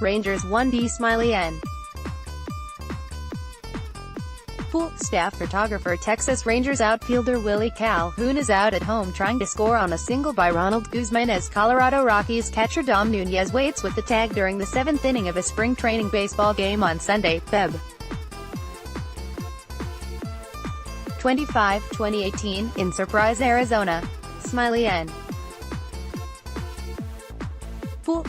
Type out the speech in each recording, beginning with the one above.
Rangers 1D Smiley N. Pool staff photographer. Texas Rangers outfielder Willie Calhoun is out at home trying to score on a single by Ronald Guzman as Colorado Rockies catcher Dom Nunez waits with the tag during the 7th inning of a spring training baseball game on Sunday, Feb. 25, 2018, in Surprise, Arizona. Smiley N.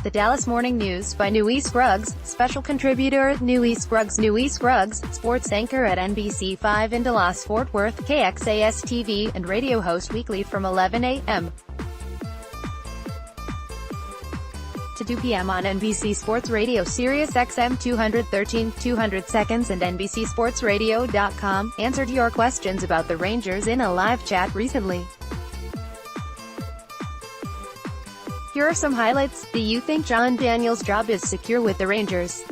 The Dallas Morning News by Newy Scruggs, special contributor at Newy Scruggs. Newy Scruggs, sports anchor at NBC5 in Dallas, Fort Worth, KXAS-TV, and radio host weekly from 11 a.m. to 2 p.m. on NBC Sports Radio Sirius XM 213, 200 seconds and NBCSportsRadio.com, answered your questions about the Rangers in a live chat recently. Here are some highlights. Do you think Jon Daniels' job is secure with the Rangers?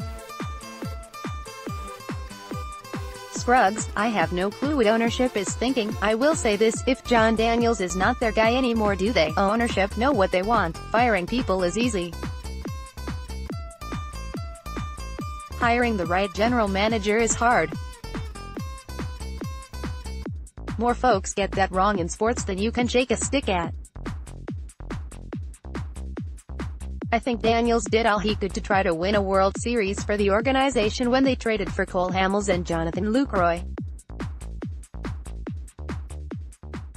Scruggs, I have no clue what ownership is thinking. I will say this, if Jon Daniels is not their guy anymore, do they? Ownership know what they want. Firing people is easy. Hiring the right general manager is hard. More folks get that wrong in sports than you can shake a stick at. I think Daniels did all he could to try to win a World Series for the organization when they traded for Cole Hamels and Jonathan Lucroy.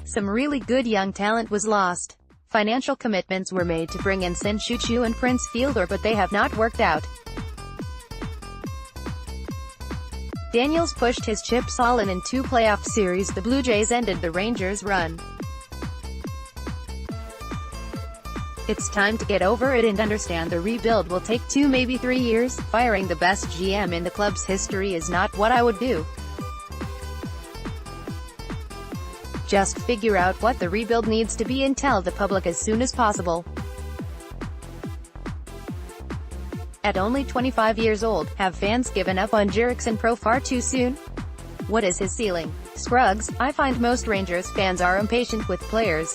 Some really good young talent was lost. Financial commitments were made to bring in Shin-Soo and Prince Fielder, but they have not worked out. Daniels pushed his chips all in 2 playoff series. The Blue Jays ended the Rangers' run. It's time to get over it and understand the rebuild will take 2, maybe 3 years. Firing the best GM in the club's history is not what I would do. Just figure out what the rebuild needs to be and tell the public as soon as possible. At only 25 years old, have fans given up on Jurickson Profar too soon? What is his ceiling? Scruggs, I find most Rangers fans are impatient with players.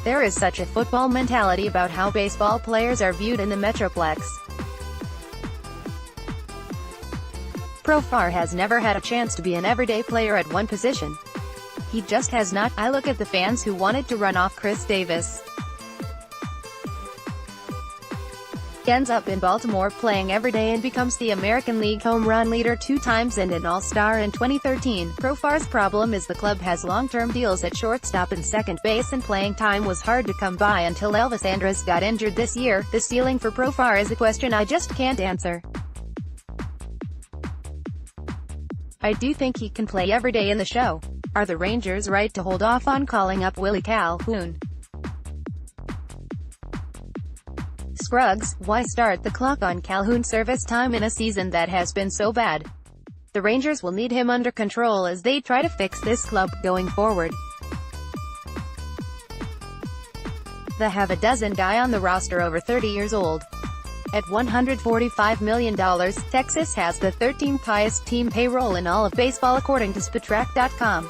There is such a football mentality about how baseball players are viewed in the Metroplex. Profar has never had a chance to be an everyday player at one position. He just has not. I look at the fans who wanted to run off Chris Davis. He ends up in Baltimore playing every day and becomes the American League home run leader 2 times and an All-Star in 2013. Profar's problem is the club has long-term deals at shortstop and second base, and playing time was hard to come by until Elvis Andrus got injured this year. The ceiling for Profar is a question I just can't answer. I do think he can play every day in the show. Are the Rangers right to hold off on calling up Willie Calhoun? Scruggs, why start the clock on Calhoun service time in a season that has been so bad? The Rangers will need him under control as they try to fix this club going forward. They have a dozen guy on the roster over 30 years old. At $145 million, Texas has the 13th highest team payroll in all of baseball according to Spotrac.com.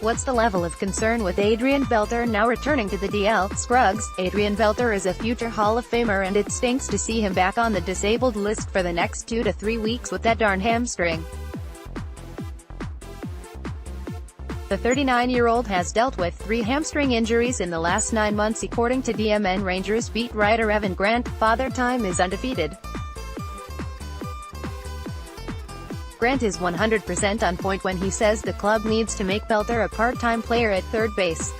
What's the level of concern with Adrian Beltre now returning to the DL? Scruggs, Adrian Beltre is a future Hall of Famer and it stinks to see him back on the disabled list for the next 2 to 3 weeks with that darn hamstring. The 39-year-old has dealt with 3 hamstring injuries in the last 9 months according to DMN Rangers beat writer Evan Grant. Father Time is undefeated. Grant is 100% on point when he says the club needs to make Beltre a part-time player at third base.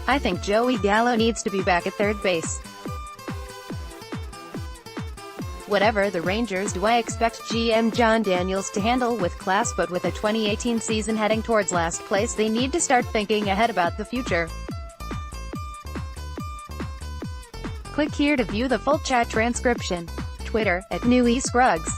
I think Joey Gallo needs to be back at third base. Whatever the Rangers do, I expect GM Jon Daniels to handle with class, but with a 2018 season heading towards last place, they need to start thinking ahead about the future. Click here to view the full chat transcription. Twitter, @Newy Scruggs.